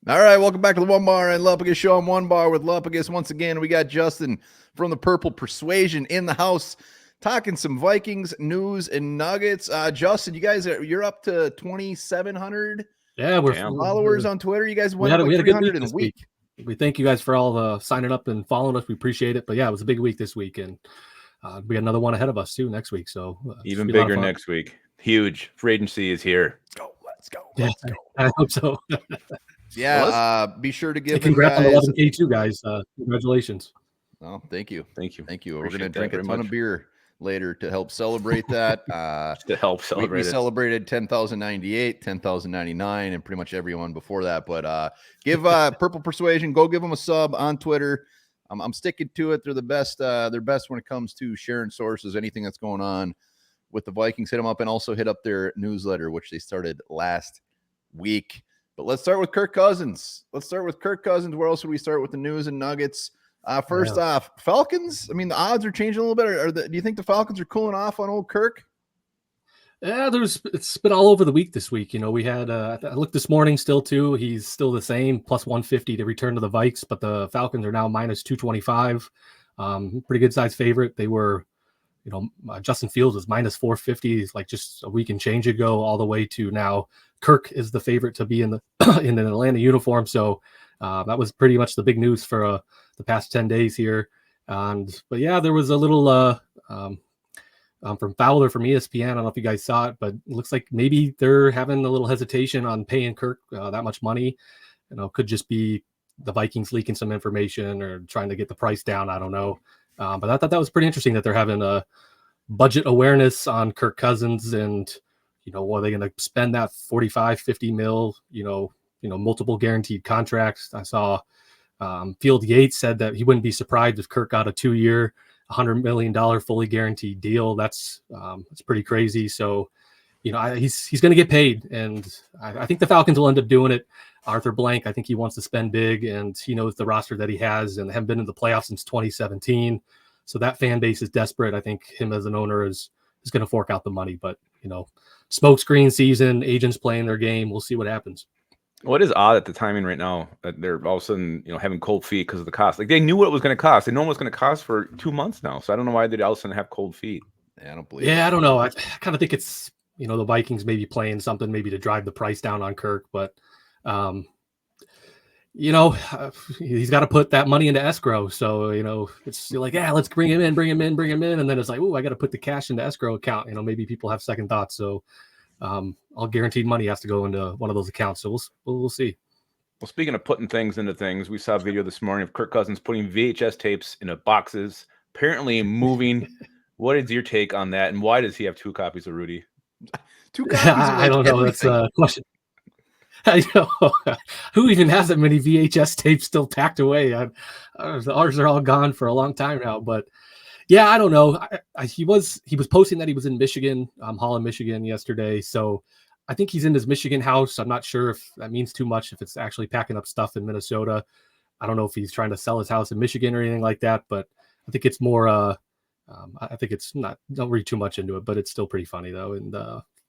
All right, welcome back to the Onebar and Lupagus show. I'm Onebar with Lupagus. Once again, we got Justin from the Purple Persuasion in the house talking some Vikings news and nuggets. Justin, you're up to 2,700 followers on Twitter. You guys went up like 300 in a week. We thank you guys for all signing up and following us. We appreciate it. But yeah, it was a big week this week, and we got another one ahead of us too next week. So even bigger next week. Huge. Free agency is here. Let's go. I hope so. Yeah, be sure to give congrats on 11K too, guys. Congratulations. Oh, thank you. We're going to Appreciate drink a ton of beer later to help celebrate that. We celebrated 10,098, 10,099, and pretty much everyone before that. But give Purple Persuasion, go give them a sub on Twitter. I'm sticking to it. They're the best. They're best when it comes to sharing sources, anything that's going on with the Vikings. Hit them up, and also hit up their newsletter, which they started last week. But let's start with Kirk Cousins. Where else would we start with the news and nuggets? First off, Falcons. I mean, the odds are changing a little bit. Do you think the Falcons are cooling off on old Kirk? Yeah, it's been all over the week this week. You know, we had I looked this morning still too. He's still the same, plus 150 to return to the Vikes, but the Falcons are now minus 225. Pretty good size favorite. They were, Justin Fields was minus 450 like just a week and change ago, all the way to now. Kirk is the favorite to be in the in an Atlanta uniform. So that was pretty much the big news for the past 10 days here. But yeah, there was a little from Fowler from ESPN. I don't know if you guys saw it, but it looks like maybe they're having a little hesitation on paying Kirk that much money. Could just be the Vikings leaking some information or trying to get the price down. I don't know. But I thought that was pretty interesting that they're having a budget awareness on Kirk Cousins, and are they going to spend that 45, 50 mil, multiple guaranteed contracts? I saw Field Yates said that he wouldn't be surprised if Kirk got a 2-year, $100 million fully guaranteed deal. That's pretty crazy. So, he's going to get paid, and I think the Falcons will end up doing it. Arthur Blank, I think he wants to spend big, and he knows the roster that he has, and they haven't been in the playoffs since 2017. So that fan base is desperate. I think him as an owner is going to fork out the money, but smokescreen season, agents playing their game. We'll see what happens. What is odd at the timing right now that they're all of a sudden, having cold feet because of the cost. Like they knew what it was going to cost. They know what it was going to cost for 2 months now. So I don't know why they all of a sudden have cold feet. Yeah, I don't believe. Yeah, I don't know. I kind of think it's the Vikings maybe playing something maybe to drive the price down on Kirk, but he's got to put that money into escrow. So, it's like, yeah, let's bring him in. And then it's like, I got to put the cash into escrow account. Maybe people have second thoughts. So all guaranteed money has to go into one of those accounts. So we'll see. Well, speaking of putting things into things, we saw a video this morning of Kirk Cousins putting VHS tapes into boxes, apparently moving. What is your take on that? And why does he have 2 copies of Rudy? 2 copies of I don't know. That's a question. I know. Who even has that many VHS tapes still packed away? Ours are all gone for a long time now. But yeah, I don't know. He was posting that he was in Michigan, Holland, Michigan yesterday. So I think he's in his Michigan house. I'm not sure if that means too much, if it's actually packing up stuff in Minnesota. I don't know if he's trying to sell his house in Michigan or anything like that. But I think it's more. I think it's not. Don't read too much into it, but it's still pretty funny though. And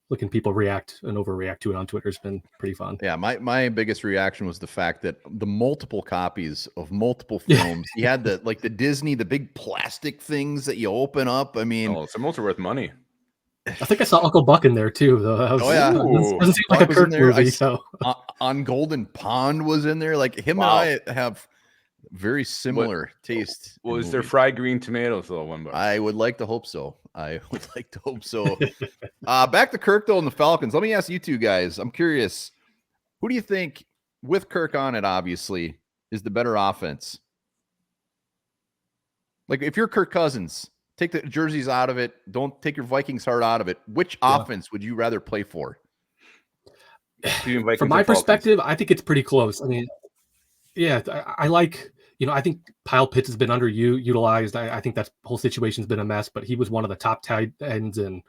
looking people react and overreact to it on Twitter has been pretty fun. Yeah, my biggest reaction was the fact that the multiple copies of multiple films. He had the Disney, the big plastic things that you open up. I mean, some are worth money. I think I saw Uncle Buck in there too, though. Doesn't seem like a Kirk movie. On Golden Pond was in there. Like him and I have very similar taste. Was there fried green tomatoes though? One bar. I would like to hope so. Back to Kirk though and the Falcons. Let me ask you two guys. I'm curious. Who do you think, with Kirk on it, obviously, is the better offense? Like if you're Kirk Cousins, take the jerseys out of it. Don't take your Vikings heart out of it. Which offense would you rather play for? From my perspective, I think it's pretty close. I mean, yeah, I like. I think Kyle Pitts has been underutilized. I think that whole situation's been a mess, but he was one of the top tight ends in,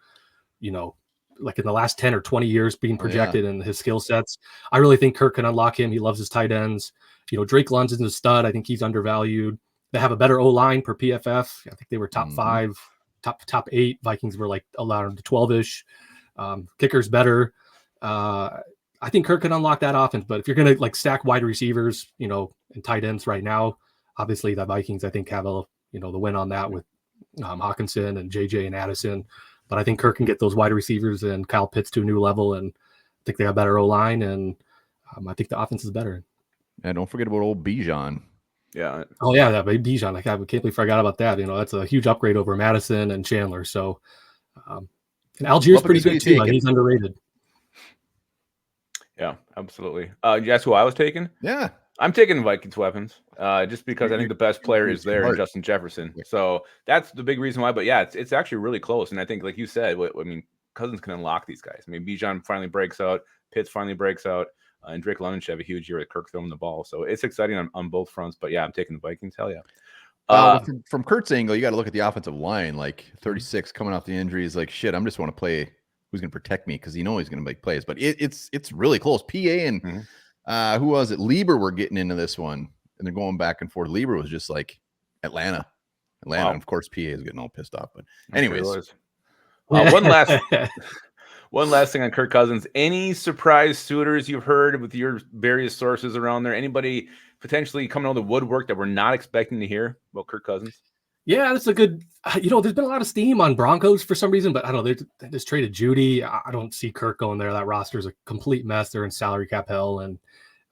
like in the last 10 or 20 years being projected in his skill sets. I really think Kirk can unlock him. He loves his tight ends. Drake London's a stud. I think he's undervalued. They have a better O-line per PFF. I think they were top 5, top 8. Vikings were like allowed to 12-ish. Kicker's better. I think Kirk can unlock that offense. But if you're going to like stack wide receivers, you know, and tight ends right now, obviously the Vikings, I think, have the win on that with Hawkinson and JJ and Addison. But I think Kirk can get those wide receivers and Kyle Pitts to a new level, and I think they have better O-line, and I think the offense is better. And don't forget about old Bijan. Yeah. Oh yeah, that Bijan. I can't believe I forgot about that. You know, that's a huge upgrade over Madison and Chandler. So, and Algiers pretty good too. Like, he's underrated. Yeah, absolutely. Guess who I was taking? Yeah. I'm taking Vikings weapons just because I think the best player is there in Justin Jefferson. So that's the big reason why. But yeah, it's actually really close. And I think, like you said, I mean, Cousins can unlock these guys. I mean, Bijan finally breaks out, Pitts finally breaks out, and Drake London should have a huge year with Kirk throwing the ball. So it's exciting on both fronts. But yeah, I'm taking the Vikings. Hell yeah. From Kurt's angle, you got to look at the offensive line. Like 36 coming off the injuries, like shit. I'm just want to play. Who's going to protect me? Because he's going to make plays. But it's really close. PA and who was it? Lieber were getting into this one, and they're going back and forth. Lieber was just like Atlanta. Wow. Of course, PA is getting all pissed off. But anyways, one last thing on Kirk Cousins. Any surprise suitors you've heard with your various sources around there? Anybody potentially coming out of the woodwork that we're not expecting to hear about Kirk Cousins? Yeah, that's a good. There's been a lot of steam on Broncos for some reason, but I don't know. They just traded Judy. I don't see Kirk going there. That roster is a complete mess. They're in salary cap hell, and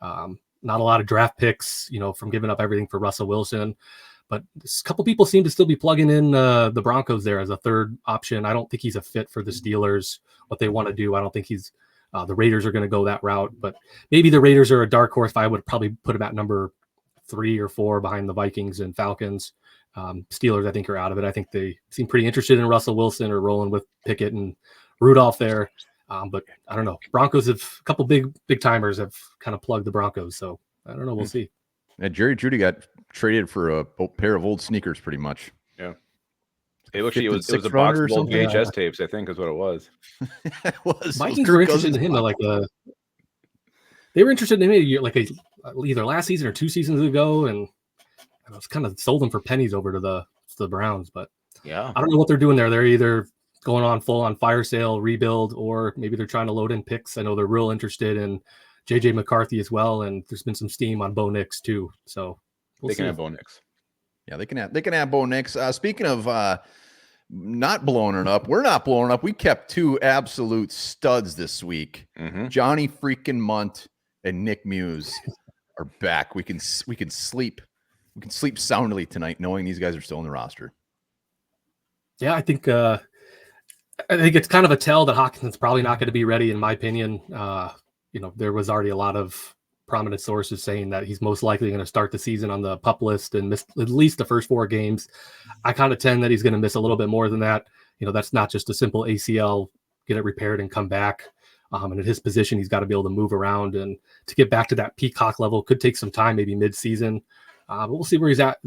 not a lot of draft picks. From giving up everything for Russell Wilson. But a couple people seem to still be plugging in the Broncos there as a third option. I don't think he's a fit for the Steelers. What they want to do, I don't think he's. The Raiders are going to go that route, but maybe the Raiders are a dark horse. I would probably put him at number 3 or 4 behind the Vikings and Falcons. Steelers, I think, are out of it. I think they seem pretty interested in Russell Wilson or rolling with Pickett and Rudolph there. But I don't know. Broncos have a couple big timers have kind of plugged the Broncos. So I don't know. We'll see. Yeah, Jerry Jeudy got traded for a pair of old sneakers, pretty much. Yeah. It was a box of old VHS tapes, I think, is what it was. It was. Vikings were interested in him, they were interested in him either last season or 2 seasons ago, and I was kind of sold them for pennies over to the Browns, but yeah, I don't know what they're doing there. They're either going on full on fire sale, rebuild, or maybe they're trying to load in picks. I know they're real interested in JJ McCarthy as well, and there's been some steam on Bo Nix too. So they can have Bo Nix. Yeah, they can have Bo Nix. Speaking of not blowing it up, we're not blowing it up. We kept 2 absolute studs this week. Johnny freaking Munt and Nick Muse are back. We can sleep. We can sleep soundly tonight knowing these guys are still in the roster. Yeah, I think it's kind of a tell that Hawkinson's probably not going to be ready, in my opinion. There was already a lot of prominent sources saying that he's most likely going to start the season on the PUP list and miss at least the first 4 games. I kind of tend that he's going to miss a little bit more than that. That's not just a simple ACL, get it repaired and come back. And at his position, he's got to be able to move around, and to get back to that peacock level could take some time, maybe mid-season. But we'll see where he's at,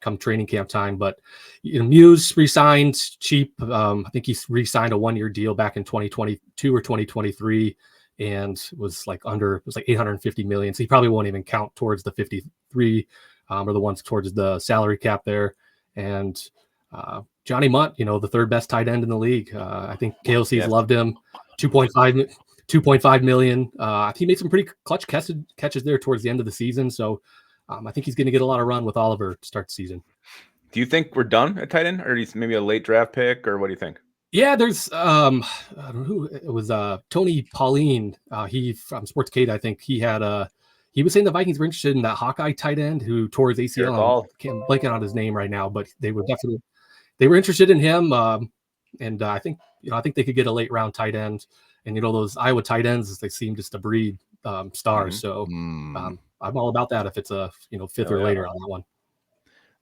come training camp time. But Muse re-signed cheap. I think he re-signed a 1-year deal back in 2022 or 2023, and was like $850 million. So he probably won't even count towards the 53 or the ones towards the salary cap there. And Johnny Munt, the 3rd best tight end in the league. I think KOC's loved him. 2.5 million. He made some pretty clutch catches there towards the end of the season. So I think he's going to get a lot of run with Oliver to start the season. Do you think we're done at tight end, or is maybe a late draft pick, or what do you think? Yeah, there's I don't know who it was. Tony Pauline. He from Sportscade. I think he had he was saying the Vikings were interested in that Hawkeye tight end who tore his ACL. Can't blanking on his name right now, but they were interested in him. And I think they could get a late round tight end. And those Iowa tight ends, they seem just to breed stars. So I'm all about that if it's a 5th or later on that one.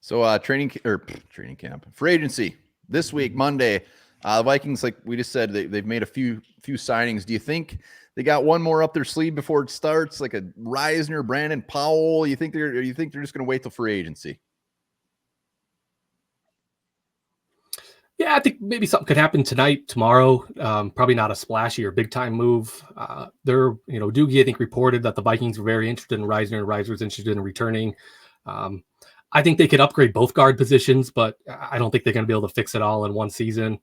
So training camp, free agency this week, Monday. The Vikings, like we just said, they've made a few signings. Do you think they got one more up their sleeve before it starts, like a Reisner, Brandon Powell? You think they're just going to wait till free agency? Yeah, I think maybe something could happen tonight, tomorrow. Probably not a splashy or big time move. Doogie, I think, reported that the Vikings were very interested in Reisner, and Reisner's interested in returning. I think they could upgrade both guard positions, but I don't think they're going to be able to fix it all in one season.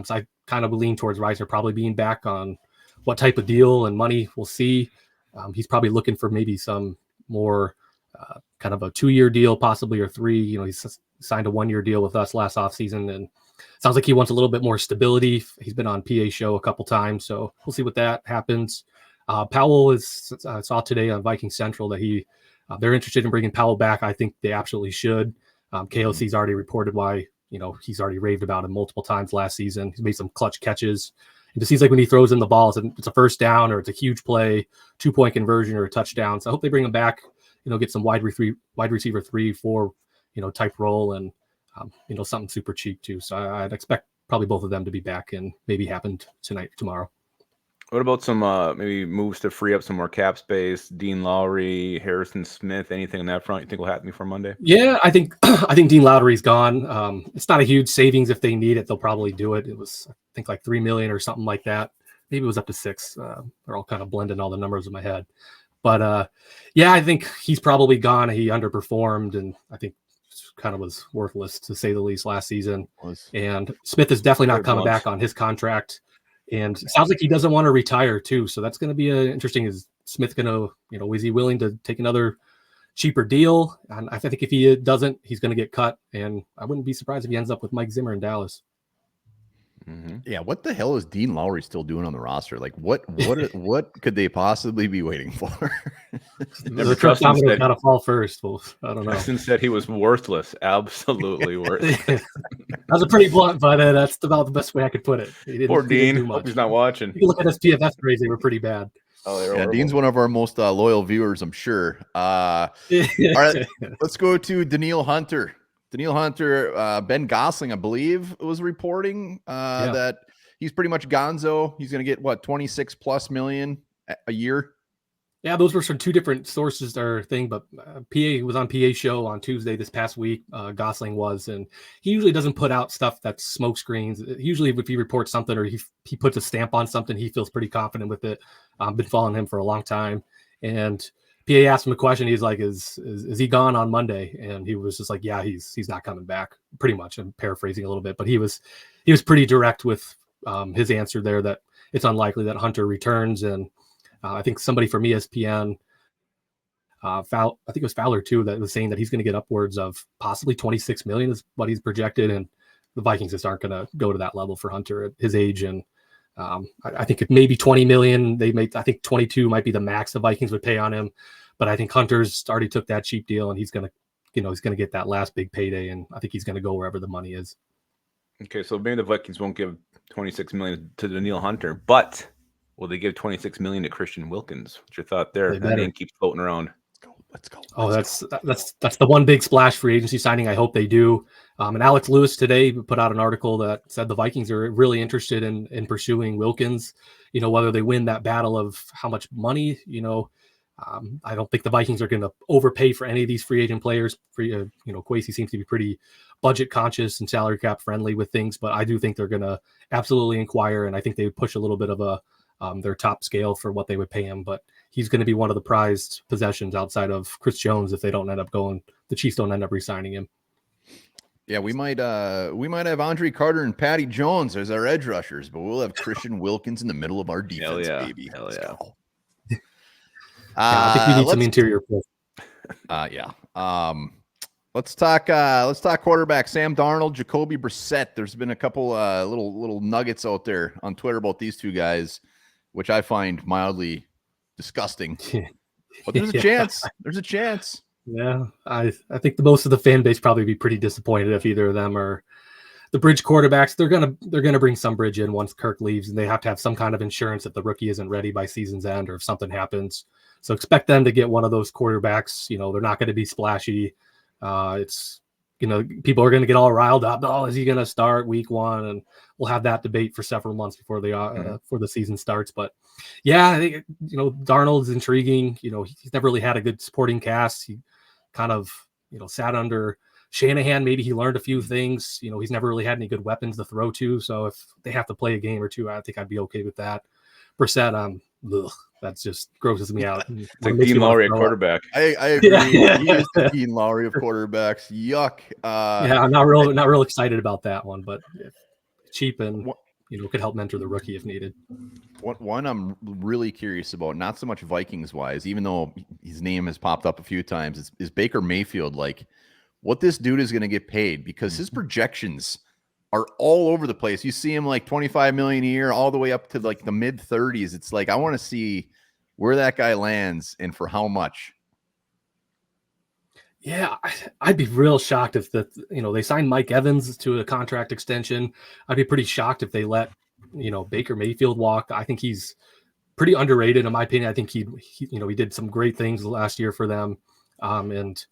So I kind of lean towards Reisner probably being back on what type of deal and money we'll see. He's probably looking for maybe some more kind of a 2-year deal, possibly, or 3. You know, he's signed a 1-year deal with us last offseason, and sounds like he wants a little bit more stability. He's been on PA show a couple times, so we'll see what that happens. Powell I saw today on Viking Central that they're interested in bringing Powell back. I think they absolutely should. KOC's already reported why, you know, he's already raved about him multiple times last season. He's made some clutch catches. It just seems like when he throws in the ball, it's a first down or it's a huge play, 2-point conversion or a touchdown. So I hope they bring him back, you know, get some wide receiver 3-4, you know, type role, and, you know, something super cheap too. So I'd expect probably both of them to be back and maybe happen tomorrow. What about some maybe moves to free up some more cap space? Dean Lowry, Harrison Smith, anything on that front you think will happen before Monday? Yeah, I think Dean Lowry's gone. It's not a huge savings. If they need it, they'll probably do it. It was, I think, like $3 million or something like that. Maybe it was up to 6. They're all kind of blending all the numbers in my head. But yeah, I think he's probably gone. He underperformed, and I think kind of was worthless, to say the least, last season. And Smith is definitely not coming back on his contract. And it sounds like he doesn't want to retire too. So that's going to be interesting. Is Smith going to, you know, is he willing to take another cheaper deal? And I think if he doesn't, he's going to get cut. And I wouldn't be surprised if he ends up with Mike Zimmer in Dallas. Mm-hmm. Yeah, what the hell is Dean Lowry still doing on the roster? Like, what could they possibly be waiting for? The Kirk Cousins got to fall first. Well, I don't know. Cousins said he was worthless, absolutely worthless. That was a pretty blunt, but that's about the best way I could put it. Poor Dean. Hope he's not watching. If you look at his PFF grades; they were pretty bad. Oh, yeah, Dean's one of our most loyal viewers, I'm sure. All right, let's go to Daniil Hunter. Daniil Hunter, Ben Gosling, I believe, was reporting that he's pretty much gonzo. He's going to get, what, 26+ million a year? Yeah, those were from 2 different sources or thing, but PA was on PA show on Tuesday this past week. Gosling was, and he usually doesn't put out stuff that's smoke screens. Usually if he reports something or he puts a stamp on something, he feels pretty confident with it. Been following him for a long time. And PA asked him a question. He's like, is he gone on Monday? And he was just like, yeah, he's not coming back, pretty much. I'm paraphrasing a little bit, but he was pretty direct with his answer there that it's unlikely that Hunter returns. And I think somebody from ESPN, I think it was Fowler too, that was saying that he's going to get upwards of possibly 26 million is what he's projected. And the Vikings just aren't going to go to that level for Hunter at his age. And I think it may be 20 million. I think 22 might be the max the Vikings would pay on him. But I think Hunter's already took that cheap deal, and he's going to get that last big payday. And I think he's going to go wherever the money is. Okay. So maybe the Vikings won't give 26 million to Daniil Hunter, but will they give 26 million to Christian Wilkins? What's your thought there? That name keeps floating around. Let's go. Oh, that's the one big splash free agency signing. I hope they do. And Alex Lewis today put out an article that said the Vikings are really interested in pursuing Wilkins. You know, whether they win that battle of how much money, you know, I don't think the Vikings are going to overpay for any of these free agent players. You know, Kwesi seems to be pretty budget conscious and salary cap friendly with things, but I do think they're going to absolutely inquire, and I think they would push a little bit of their top scale for what they would pay him. But he's going to be one of the prized possessions outside of Chris Jones if they don't end up the Chiefs don't end up re-signing him. Yeah, we might have Andre Carter and Patty Jones as our edge rushers, but we'll have Christian Wilkins in the middle of our defense, baby. Hell yeah. I think we need some interior play. Let's talk quarterback. Sam Darnold, Jacoby Brissett. There's been a couple little nuggets out there on Twitter about these two guys, which I find mildly disgusting. But there's a chance. There's a chance. Yeah, I think most of the fan base probably be pretty disappointed if either of them are the bridge quarterbacks. They're gonna bring some bridge in once Kirk leaves, and they have to have some kind of insurance that the rookie isn't ready by season's end or if something happens. So expect them to get one of those quarterbacks. You know, they're not going to be splashy. It's, you know, people are going to get all riled up. Oh, is he going to start week 1? And we'll have that debate for several months before the season starts. But yeah, I think, you know, Darnold's intriguing. You know, he's never really had a good supporting cast. He kind of, you know, sat under Shanahan. Maybe he learned a few things. You know, he's never really had any good weapons to throw to. So if they have to play a game or two, I think I'd be okay with that. Brissett, that just grosses me out. It's like Dean Lowry at quarterback. I agree. Yeah. He is the Dean Lowry of quarterbacks. Yuck. Yeah, I'm not real excited about that one, but cheap and could help mentor the rookie if needed. One I'm really curious about, not so much Vikings wise, even though his name has popped up a few times, is Baker Mayfield. Like, what this dude is going to get paid, because his projections are all over the place. You see him like 25 million a year, all the way up to like the mid 30s. It's like, I want to see where that guy lands and for how much. Yeah, I'd be real shocked if they signed Mike Evans to a contract extension. I'd be pretty shocked if they let, Baker Mayfield walk. I think he's pretty underrated in my opinion. I think he did some great things last year for them. And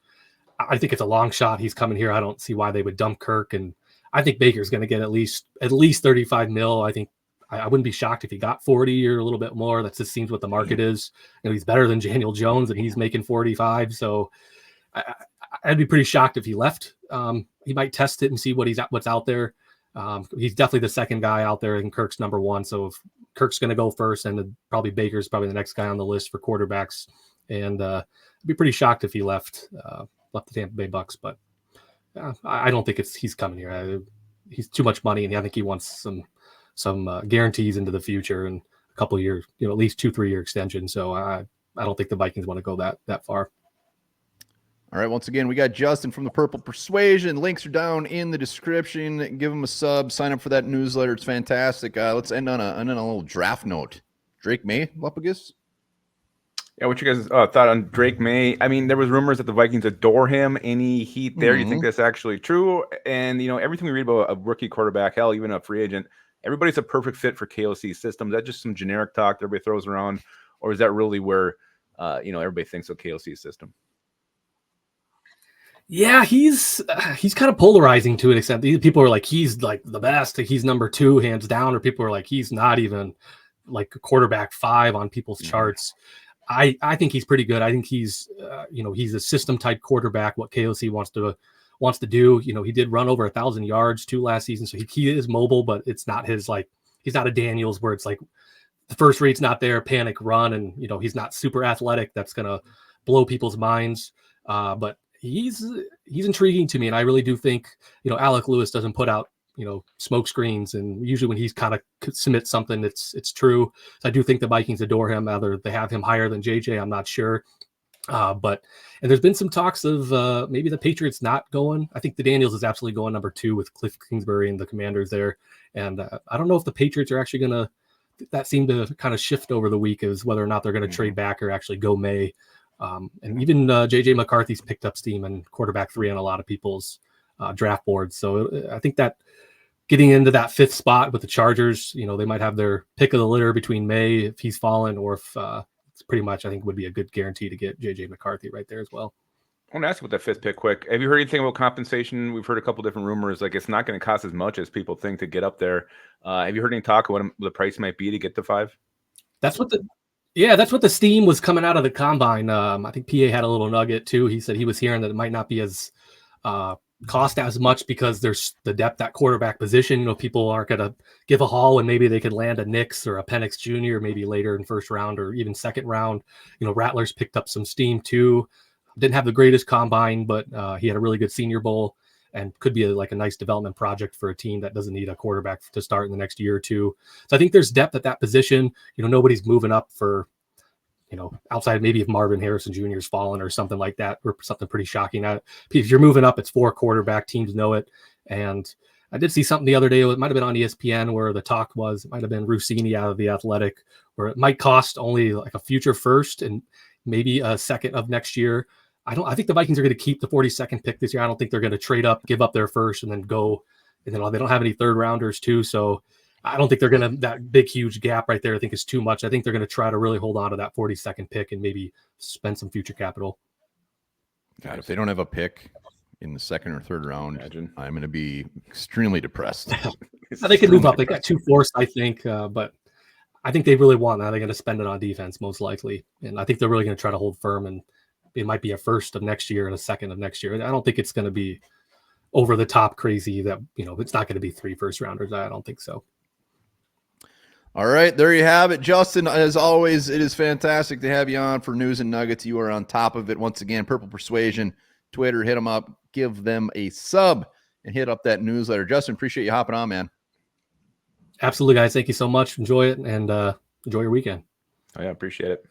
I think it's a long shot he's coming here. I don't see why they would dump Kirk, and I think Baker's going to get at least 35 mil. I think I wouldn't be shocked if he got 40 or a little bit more. That just seems what the market is. He's better than Daniel Jones, and he's making 45. So I'd be pretty shocked if he left. He might test it and see what's out there. He's definitely the second guy out there, and Kirk's number one. So if Kirk's going to go first, and probably Baker's probably the next guy on the list for quarterbacks. And I'd be pretty shocked if he left the Tampa Bay Bucks, but I don't think he's coming here. He's too much money, and I think he wants some guarantees into the future and a couple of years, at least 2-3 year extension. So I don't think the Vikings want to go that far. All right. Once again, we got Justin from the Purple Persuasion. Links are down in the description. Give him a sub. Sign up for that newsletter. It's fantastic. Let's end on a little draft note. Drake May, Lupagus? Yeah, what you guys thought on Drake May? I mean, there was rumors that the Vikings adore him. Any heat there? You think that's actually true? And, everything we read about a rookie quarterback, hell, even a free agent, everybody's a perfect fit for KOC systems. Is that just some generic talk that everybody throws around? Or is that really where, everybody thinks of KOC system? Yeah, he's kind of polarizing to an extent. People are like, he's like the best. He's number 2, hands down. Or people are like, he's not even like a quarterback 5 on people's charts. I think he's pretty good. I think he's he's a system type quarterback. What KOC wants to do. He did run over 1,000 yards too last season, so he is mobile, but it's not his he's not a Daniels where it's like the first read's not there, panic run, and he's not super athletic. That's gonna blow people's minds. But he's intriguing to me, and I really do think Alec Lewis doesn't put out smoke screens, and usually when he's kind of submits something, it's true. So I do think the Vikings adore him. Either they have him higher than JJ, I'm not sure. And there's been some talks of maybe the Patriots not going. I think the Daniels is absolutely going number 2 with Cliff Kingsbury and the Commanders there. And I don't know if the Patriots are actually going to, that seemed to kind of shift over the week, is whether or not they're going to trade back or actually go May. And even JJ McCarthy's picked up steam and quarterback 3 on a lot of people's draft boards. So I think that getting into that 5th spot with the Chargers, they might have their pick of the litter between May if he's fallen, or if it's pretty much, I think would be a good guarantee to get JJ McCarthy right there as well. I want to ask you about that 5th pick quick. Have you heard anything about compensation? We've heard a couple different rumors. Like, it's not going to cost as much as people think to get up there. Have you heard any talk about what the price might be to get to 5? That's what the steam was coming out of the combine. I think PA had a little nugget too. He said he was hearing that it might not be as cost as much because there's the depth at quarterback position. People aren't going to give a haul when maybe they could land a Nix or a Penix Jr. maybe later in first round or even second round. Rattler's picked up some steam too. Didn't have the greatest combine, but he had a really good Senior Bowl and could be a nice development project for a team that doesn't need a quarterback to start in the next year or two. So I think there's depth at that position. Nobody's moving up for, outside maybe if Marvin Harrison Jr. is fallen or something like that, or something pretty shocking. If you're moving up, it's 4 quarterback, teams know it. And I did see something the other day, it might have been on ESPN, where the talk was, it might have been Rossini out of The Athletic, where it might cost only like a future first and maybe a second of next year. I think the Vikings are going to keep the 42nd pick this year. I don't think they're going to trade up, give up their first, and then go. And then they don't have any 3rd rounders too. So I don't think they're going to, that big, huge gap right there, I think is too much. I think they're going to try to really hold on to that 42nd pick and maybe spend some future capital. God, if they don't have a pick in the 2nd or 3rd round, I'm going to be extremely depressed. They can move up. They got 2 fourths, I think, but I think they really want that. They're going to spend it on defense most likely. And I think they're really going to try to hold firm, and it might be a 1st of next year and a 2nd of next year. I don't think it's going to be over the top crazy that, it's not going to be 3 first rounders. I don't think so. All right, there you have it. Justin, as always, it is fantastic to have you on for news and nuggets. You are on top of it. Once again, Purple Persuasion, Twitter, hit them up, give them a sub, and hit up that newsletter. Justin, appreciate you hopping on, man. Absolutely, guys. Thank you so much. Enjoy it and enjoy your weekend. Oh, yeah, appreciate it.